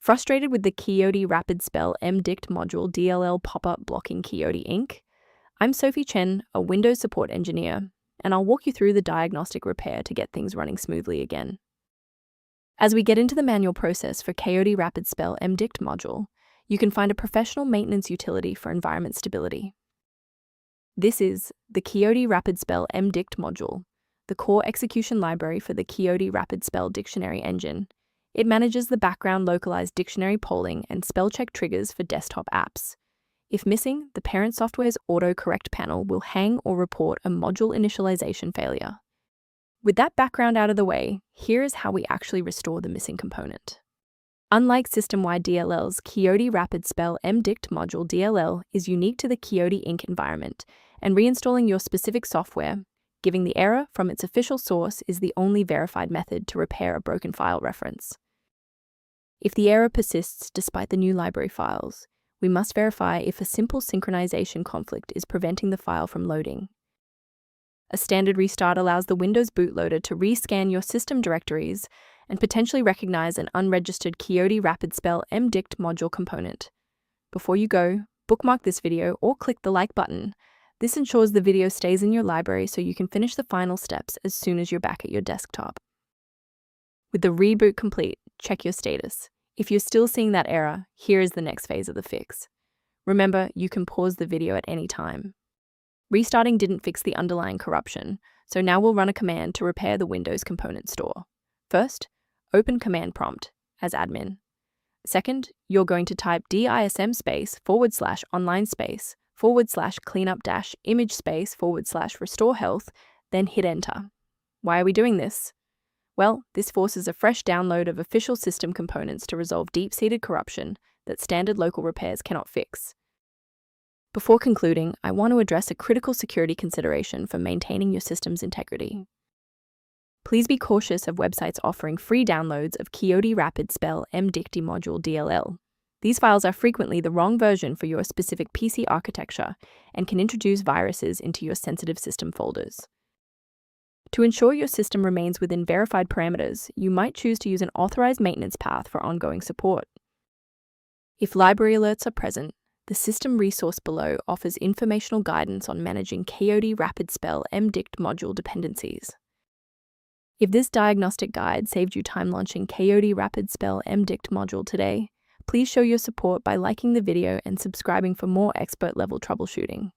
Frustrated with the Keyoti RapidSpell MDict module DLL pop-up blocking Keyoti Inc? I'm Sophie Chen, a Windows support engineer, and I'll walk you through the diagnostic repair to get things running smoothly again. As we get into the manual process for Keyoti RapidSpell MDict module, you can find a professional maintenance utility for environment stability. This is the Keyoti RapidSpell MDict module, the core execution library for the Keyoti RapidSpell dictionary engine. It manages the background localized dictionary polling and spellcheck triggers for desktop apps. If missing, the parent software's autocorrect panel will hang or report a module initialization failure. With that background out of the way, here is how we actually restore the missing component. Unlike system-wide DLLs, Keyoti RapidSpell MDict module DLL is unique to the Keyoti Inc environment, and reinstalling your specific software, giving the error from its official source, is the only verified method to repair a broken file reference. If the error persists despite the new library files, we must verify if a simple synchronization conflict is preventing the file from loading. A standard restart allows the Windows bootloader to rescan your system directories and potentially recognize an unregistered Keyoti RapidSpell MDict module component. Before you go, bookmark this video or click the like button. This ensures the video stays in your library so you can finish the final steps as soon as you're back at your desktop. With the reboot complete, check your status. If you're still seeing that error, here is the next phase of the fix. Remember, you can pause the video at any time. Restarting didn't fix the underlying corruption, so now we'll run a command to repair the Windows component store. First, open command prompt as admin. Second, you're going to type dism space /online space /cleanup -image space /restore health, then hit enter. Why are we doing this? Well, this forces a fresh download of official system components to resolve deep-seated corruption that standard local repairs cannot fix. Before concluding, I want to address a critical security consideration for maintaining your system's integrity. Please be cautious of websites offering free downloads of Keyoti RapidSpell MDict module DLL. These files are frequently the wrong version for your specific PC architecture and can introduce viruses into your sensitive system folders. To ensure your system remains within verified parameters, you might choose to use an authorized maintenance path for ongoing support. If library alerts are present, the system resource below offers informational guidance on managing Keyoti RapidSpell MDict module dependencies. If this diagnostic guide saved you time launching Keyoti RapidSpell MDict module today, please show your support by liking the video and subscribing for more expert-level troubleshooting.